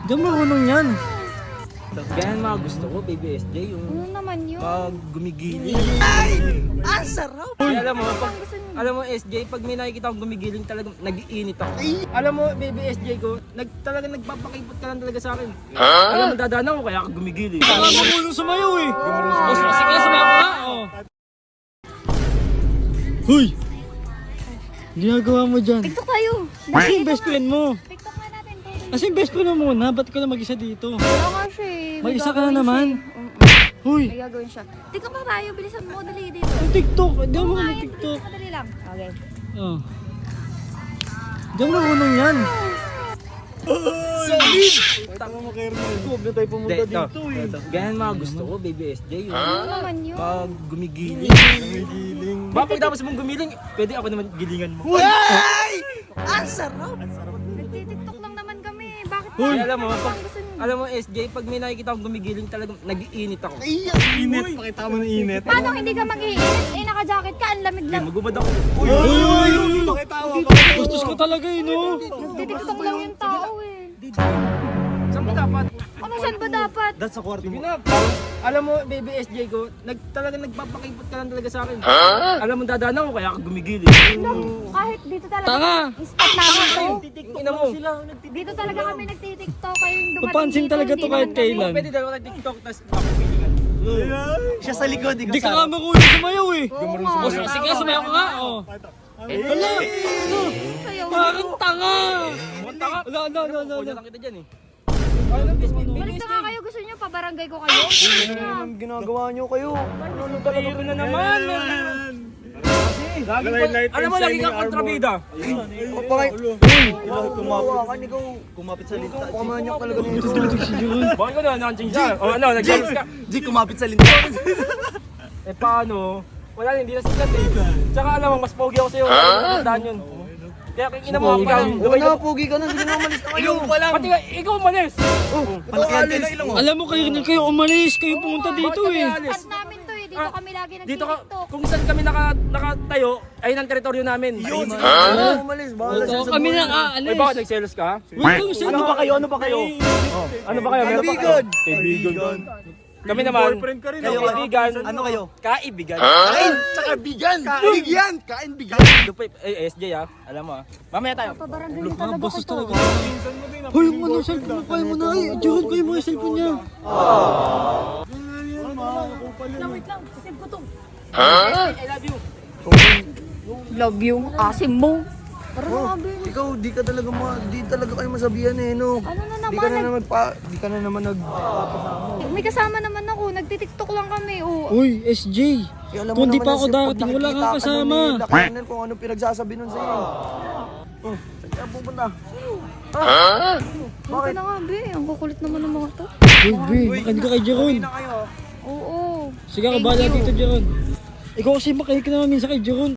Di mo marunong yan. Ganyan mga gusto ko, baby SJ, yung Ano naman yun? pag gumigiling. Ang sarap! Ay, alam mo SJ, pag may nakikita akong gumigiling talagang nag-iinit ako. Alam mo, baby SJ ko, talagang nagpapakipot ka lang talaga sa akin. Alam mo, dadaan ako kaya ako gumigiling. Baka marunong sumayaw eh. O sige, sumayaw ka nga. Oh. Huy! Ginagawa mo dyan. TikTok tayo. Kasi yung best friend mo. TikTok nga natin. Kasi yung best friend mo muna. Ba't ka na mag-isa dito? Wala nga siya eh. May Mag-isa ka na gagawin naman. siya eh. Huy! May gagawin siya. TikTok na tayo. Bilisan mo. Dali dito. Ang TikTok. Di ako Nga, marunong yan, TikTok. Madali lang. Okay. Oh. Di ako marunong yan. Tama mo kayo rin. Huwag na tayo pumunta Hindi, dito eh. Ganyan mga gusto ko, baby SJ, yung Ano naman yun? pag gumigiling. Nagigiling. Ba, pag tapos mong gumiling, pwede ako naman gilingan mo. Ay! Ang sarap! Nagtitiktok lang naman kami. Bakit ba? Ay, alam mo, Ang gusto niyo? alam mo SJ, pag may nakikita akong gumigiling talagang nag-iinit ako. Ay, ang init. Pakita mo ng init. Paano hindi ka mag-iinit? Eh, naka-jacket ka. Ang lamig lang. Magubad ako. Uy! Pakita mo. Gustos ko talaga eh, no? Nagtitiktok lang yung tao eh. Saan ba dapat? Ano, saan ba dapat? That's sa kwarto Sige mo. na, alam mo, baby SJ ko, talagang nagpapakipot ka lang talaga sa akin. Alam mo, dadaan ako kaya ako gumigiling. Kahit dito talaga. Tanga! Spot namin to. Ina mo. Dito talaga kami nagtitiktok. Kayong dumating Papansin dito, talaga hindi to kahit naman kami. kailan. Pwede dalawa tayo TikTok, tapos ako gilingan. Siya sa likod, Di ka nga marunong sumayaw eh. Oo nga. O sige, sumayaw ka nga. Oh. Wala! Sayaw. Parang tanga! Punta ka. Wala. Kuya lang kita dyan eh. Ano lang, biscuit, Malis na nga kayo. Gusto niyo pabarangay ko kayo? Anong ginagawa nyo kayo? Ano na naman? Alam mo, lagi kang kontrabida. Ikaw, kumapit sa linta. Kumanyak talaga nito. Bakit ko na nancing siya? O ano, nag-jealous ka? Di, kumapit sa linta. Eh paano? Wala, hindi na sikat eh. Tsaka alam mo, mas pogi ako sa'yo. Tandaan yun. Kaya kung ina mo, ikaw, Oo na, pogi ka na. Sige na, umalis na kayo. pati ka, ikaw umalis. Palakihan din. Alam mo kayo kayo umalis, kayo pumunta dito eh. Spot namin to eh. Dito kami lagi Dito ka, nagtitiktok. kung saan kami nakatayo, ayun ang teritoryo namin. Yun, sige na, umalis. Bahala siya Oo, sa kami buhay. lang aalis. Ay, bakit nagselos ka? Huwag kang Ano ba kayo? Ano ba kayo? Ano ba kayo? Meron ba kayo? Kaibigan. Kaibigan. Kami naman, Kayo, kaibigan. Ano kayo? Kaibigan. Kain! Tsaka bigan! Bigyan! Kain bigan! Lupay, SJ ah, alam mo ah. Mamaya tayo. Pabarangay niyo Mga talaga bastos ko to. talaga. Hoy, yung ano, cellphone mo, kaya mo na. Ay, Jaron ko yung mga cellphone niya. I love you. Love you. Asim mo. Parang mga bin. Ikaw, di talaga kayo masabihan eh, no? Ano na Di ka naman? na naman May kasama naman ako. Nagtitiktok lang kami. Oh. Uy, SJ. Eh, alam mo Kung di naman pa na ako si- pag darating, wala nakikita kang ka kasama. nun ni Lakayanan kung ano pinagsasabi nun sa'yo. Oh, saan ka pupunta? Huwag ka na nga, be. Ang kukulit naman ng mga to. Uy, B, makinig ka kay Jaron. Oo. Sige ka, Thank bahala you. dito, Jaron. Ikaw kasi makinig ka naman minsan kay Jaron.